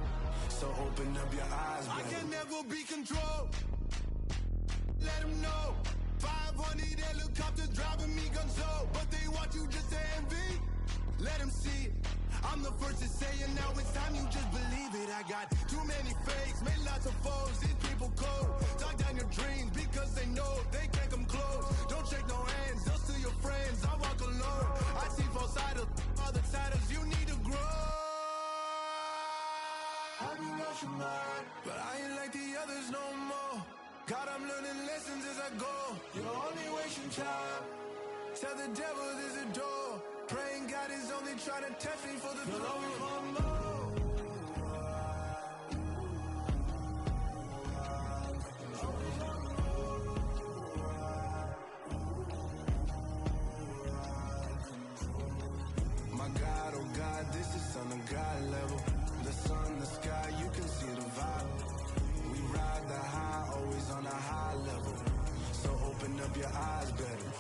So open up your eyes, baby. I can never be controlled. Let them know. 500 helicopters driving me gonzo. But they want you just to envy. Let them see it. I'm the first to say it, now it's time you just believe it. I got too many fakes, made lots of foes. These people cold. Talk down your dreams because they know they can't come close. Don't shake no hands, they'll steal your friends. I walk alone. I see false idols, other titles, you need to grow. I've been rushing mine, but I ain't like the others no more. God, I'm learning lessons as I go. You're only wasting time. Tell the devil there's a door. Praying God is only trying to test me for the throne. My God, oh God, this is Son of God level. The sun, the sky, you can see the vibe. We ride the high, always on a high level. So open up your eyes better.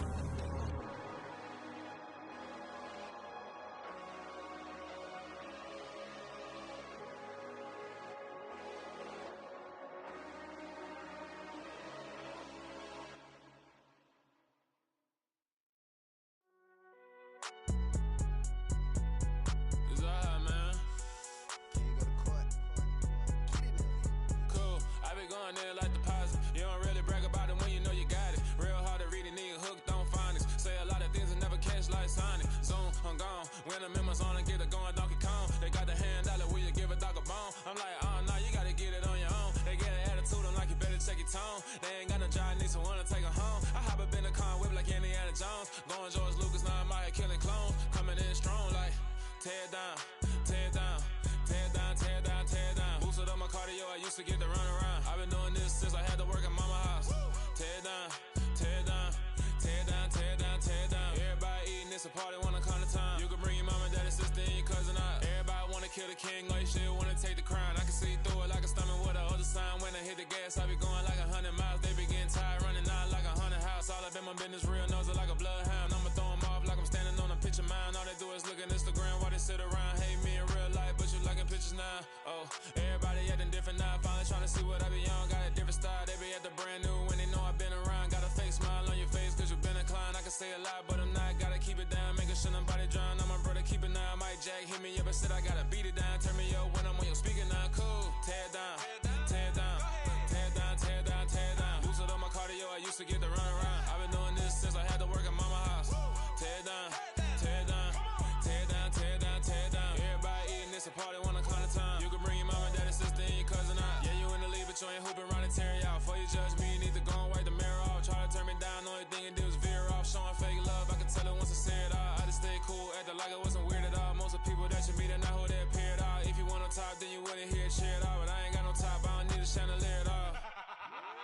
When the members on and get it going Donkey Kong, they got the hand dollar, will you give a dog a bone? I'm like, oh no, you gotta get it on your own. They get an attitude, I'm like, you better check your tone. They ain't got no job, need someone to take her home. I hop up in the car, whip like Indiana Jones. Going George Lucas, now I'm out here killing clones. Coming in strong like, tear down, tear down, tear down, tear down, tear down. Boosted up my cardio, I used to get to run around. I've been doing this since I had to work at mama house. Tear down, tear down, business, real nosy like a bloodhound. I'ma throw them off like I'm standing on a picture mound. All they do is look at Instagram while they sit around. Hate me in real life, but you liking pictures now. Oh, everybody acting different now. Finally trying to see what I be on. Got a different style, they be at the brand new when they know I've been around. Got a fake smile on your face cause you been inclined. I can say a lot, but I'm not. Gotta keep it down, making sure nobody drown. I'm my brother, keep it now. Mike Jack hit me up and said I gotta beat it down. Turn me up when I'm on your speaker now. Cool, tear it down, tear it down, tear it down, tear it down, tear it down. Lose it on my cardio, I used to get to run around. I've been doing this since I had to work at mama house. Tear it down, tear it down, tear it down, tear it down, tear it down. Everybody eating this a party, wanna climb the time. You can bring your mama, daddy, sister, and your cousin out. Yeah, you in the league, but you ain't hooping around and tear out. Before you judge me, you need to go and wipe the mirror off. Try to turn me down, only thing you did was veer off. Showing fake love, I can tell it once I see it all. I just stay cool, acting like it wasn't weird at all. Most of the people that you meet are not who they appear at all. If you want on top, then you wouldn't hear it cheer at all. But I ain't got no top, I don't need a chandelier at all.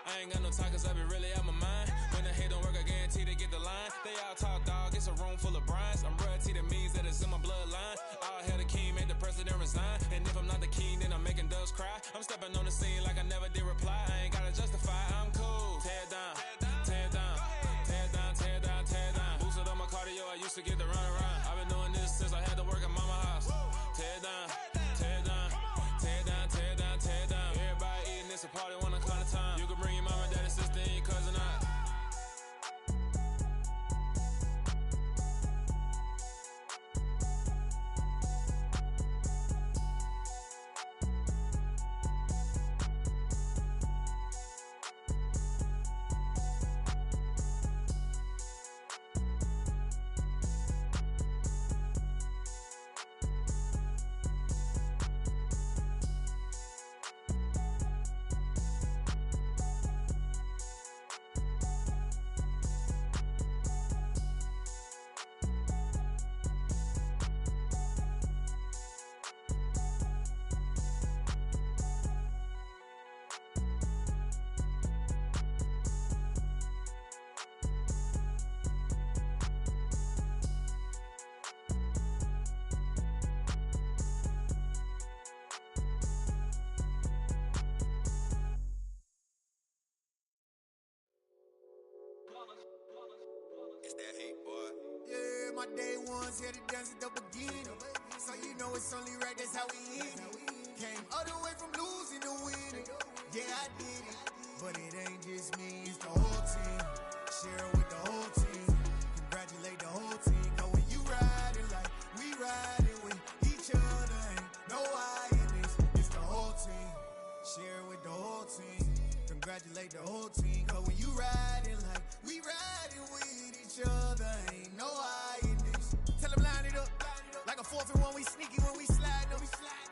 I ain't got no time cause I be really out my mind. When the hate don't work, I guarantee they get the line. They all talk dog, it's a room full of Bryans. I'm royalty, that means that it's in my bloodline. All hail the king, made the president resign. And if I'm not the king, then I'm making doves cry. I'm stepping on the scene like I never did reply. I ain't gotta justify, I'm cool. Tear it down, tear it down, tear it down, tear it down, tear it down. Boosted on my cardio, I used to get to run around. I've been doing this since I had to work at mama house. Tear it down, tear it down, tear it down, tear it down, tear it down. Everybody eating this a party, wanna climb the time. You can bring your mama, daddy, sister, and your cousin out. It's that hate, boy. Yeah, my day ones here to dance at the beginning. So you know it's only right, that's how we end it. Came all the way from losing to winning. Yeah, I did it. But it ain't just me, it's the whole team. Share it with the whole team. Congratulate the whole team. Cause when you riding like we riding with each other, ain't no I in this. It's the whole team. Share it with the whole team. Congratulate the whole team. Cause when you riding like we riding with each other, ain't no I in this. Tell them line it up. Like a 4th and 1, we sneaky when we slide them.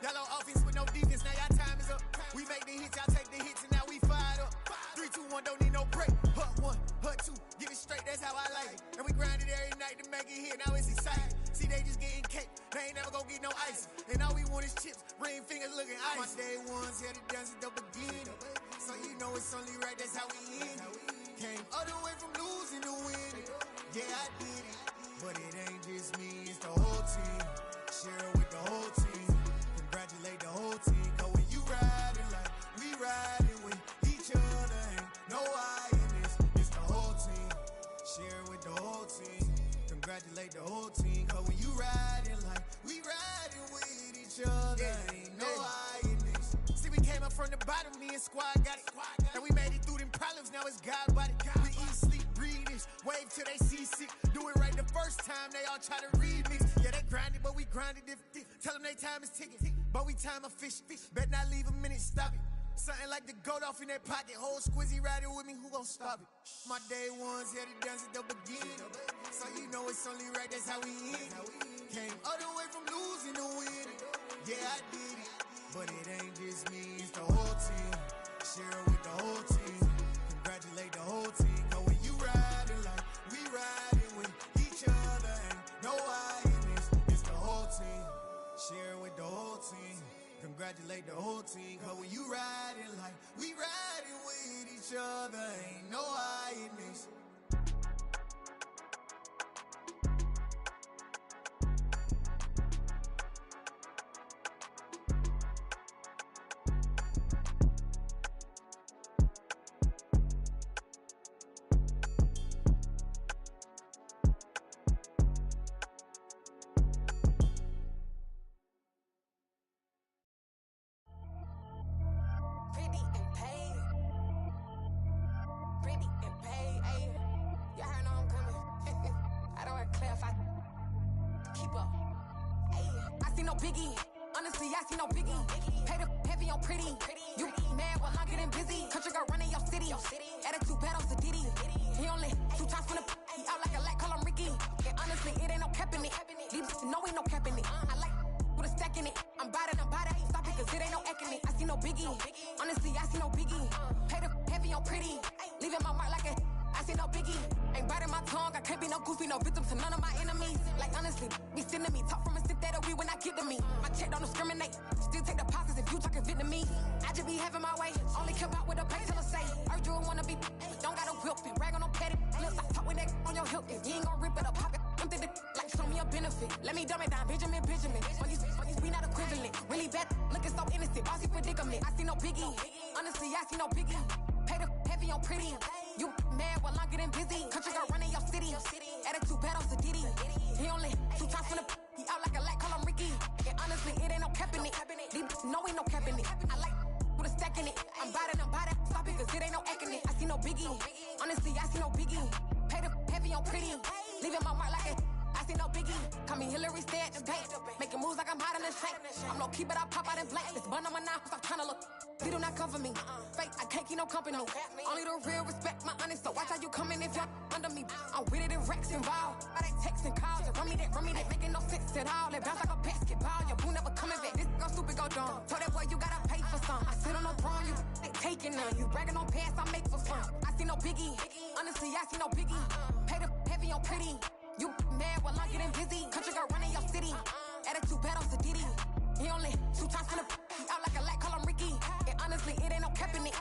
Y'all on offense with no defense, now y'all time is up. We make the hits, y'all take the hits, and now we fired up. 3, 2, 1, don't need no break. Hut 1, hut 2, get it straight, that's how I like it. And we grind it every night to make it hit, now it's exciting. See, they just getting cake, they ain't never gonna get no ice. And all we want is chips, ring fingers looking ice. My day ones here to dance at the beginning. So you know it's only right, that's how we end it. Came all the way from losing to winning. Yeah, I did it. But it ain't just me, it's the whole team. Share it with the whole team. Congratulate the whole team. Cause when you riding like we riding with each other, ain't no I in this. It's the whole team. Share it with the whole team. Congratulate the whole team. Cause when you riding like we riding with each other, ain't no I in this. See, we came up from the bottom, me and squad got it. And we made it through them problems, now it's God body. We eat, sleep, breathe this. Wave till they see sick. Do it right the first time, they all try to remix. Yeah, they grinded, but we grinded different. Tell them they time is ticking, but we time a fish. Bet not leave a minute, stop it. Something like the goat off in that pocket. Whole squizzy riding with me, who gon' stop it? My day ones here to dance at the beginning. So you know it's only right, that's how we end it. Came all the way from losing to winning. Yeah, I did it. But it ain't just me, it's the whole team. Share it with the whole team. Congratulate the whole team. Cause when you riding like we riding with each other, ain't no I in this. It's the whole team. Share it with the whole team. Congratulate the whole team. Cause when you riding like we riding with each other, ain't no I in this. no biggie. Honestly, I see no biggie. Pay the heavy on pretty. You mad while I'm getting busy. Country girl running your city. Attitude bad on Diddy. He only 2 times from the he out like a light, call him Ricky. And honestly, it ain't no cap in it. Leave no ain't no cap in it. I like with a stack in it. I'm bad. Stop it, cause it ain't no eck in it. I see no biggie. Honestly, I see no biggie. Pay the heavy on pretty. Leaving my mark like a I see no biggie. Ain't biting my tongue. I can't be no goofy, no victim to none of my enemies. Like honestly, be sending me talk from a sip that we when I get to me. My check don't discriminate. Still take deposits if you talking Vietnamese. I just be having my way. Only come out with a pay till I say. Urge you wanna be, don't gotta whip and brag on no petty. Lips, I talk with that on your hip. If you ain't gon' rip it up, pop it. Empty the like show me a benefit. Let me dumb it down, Benjamin. On you, we not equivalent. Really bad, looking so innocent. Bossy predicament. I see no biggie. Honestly, I see no biggie. Pay the heavy on pretty. You mad while I'm getting busy. Country girl running your city. Attitude bad on Diddy. He only 2 times from the he out like a light, call him Ricky. And honestly, it ain't no cap in it. No ain't no cap in it. I like with a stack in it. I'm bad. Stop it, cause it ain't no eck in it. I see no biggie. Honestly, I see no biggie. Pay the heavy on pretty. Leaving my mark like it. I see no biggie. Call me Hillary, stay at the bank. Making moves like I'm hot in the shank. I'm low key, but I pop out in blank. This bun on my knife, I'm trying to look. They do not come for me. Fake, I can't keep no company. Only the real respect my honest. So watch how you coming if you're under me. I'm with it and Rex involved. I they texting calls. Run me that making no sense at all. They bounce like a basketball. Your boo never coming back. This go stupid, go dumb. Told that boy you gotta pay for some. I sit on no throne, you ain't taking none. You bragging on past, I make for fun. I see no biggie. Honestly, I see no biggie. Pay the heavy on pretty. You mad while I'm getting busy. Country girl running your city. Attitude bad on Diddy. He only 2 times from the he out like a light, call him Ricky. And honestly, it ain't no cap in it.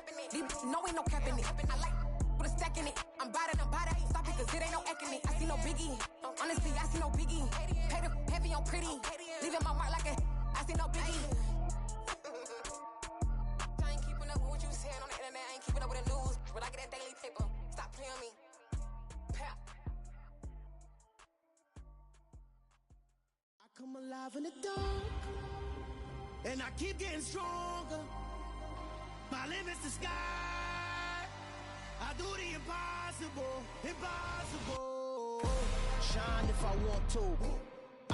No ain't no cap in it. I like with a stack in it. I'm bad. Stop it, cause it ain't no eck in it. I see no biggie. Honestly, I see no biggie. Pay the heavy on pretty. Leaving my mark like a I see no biggie. I ain't keeping up with what you saying on the internet. I ain't keeping up with the news. But I get that daily paper. Stop playing me. Pap. Come alive in the dark, and I keep getting stronger. My limit's the sky. I do the impossible. Shine if I want to.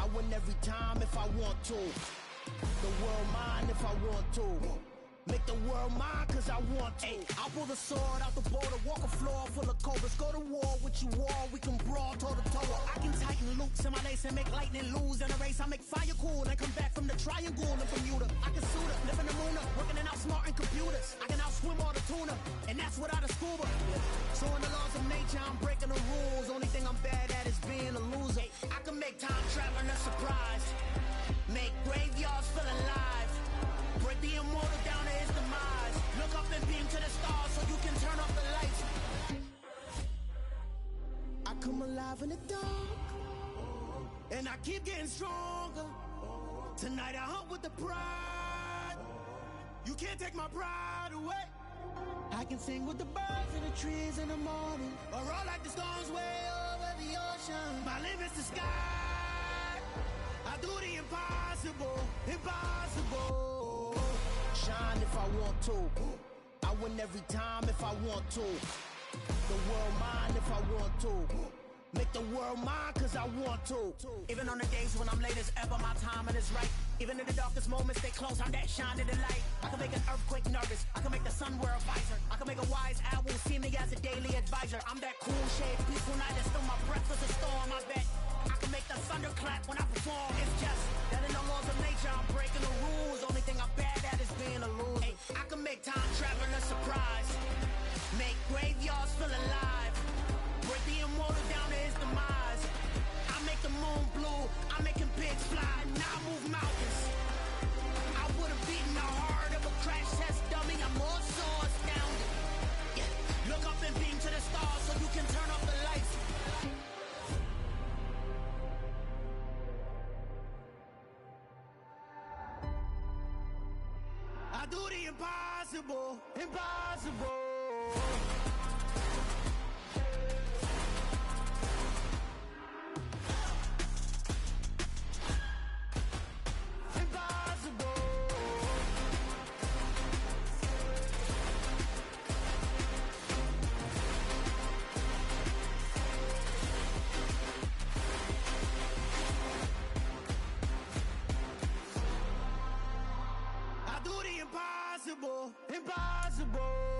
I win every time if I want to. The world mine if I want to. Make the world mine cause I want to. I'll pull the sword out the border, walk a floor full of cobras. Go to war with you all, we can brawl toe to toe. I can tighten loops in my lace and make lightning lose in a race. I make fire cool and come back from the triangle in Bermuda. I can suit up, live in the moon up, working and outsmarting computers. I can outswim all the tuna, and that's without a scuba. So in the laws of nature, I'm breaking the rules. Only thing I'm bad at is being a loser. I can make time traveling a surprise. Make graveyards feel alive. Break the immortal down to his demise. Look up and beam to the stars so you can turn off the lights. I come alive in the dark, and I keep getting stronger. Tonight I hunt with the pride. You can't take my pride away. I can sing with the birds and the trees in the morning, or roll like the storms way over the ocean. My limit's the sky. I do the impossible. Shine if I want to. I win every time if I want to. The world mine if I want to. Make the world mine cause I want to. Even on the days when I'm late as ever, my timing is right. Even in the darkest moments, stay close, I'm that shining the light. I can make an earthquake nervous, I can make the sun wear a visor. I can make a wise owl see me as a daily advisor. I'm that cool shade, peaceful night and still my breath is a storm, I bet. I can make the thunder clap when I perform. It's just that in the laws of nature, I'm breaking the rules. Only thing I'm bad at is being a loser. I can make time traveling a surprise. Make graveyards feel alive. Break the immortal down to his demise. I make the moon blue. I'm making pigs fly. Now I move mountains. I would have beaten the heart of a crash test dummy. I'm more so astounded. Yeah. Look up and beam to the stars so you can turn off the lights. I do the impossible. impossible, impossible.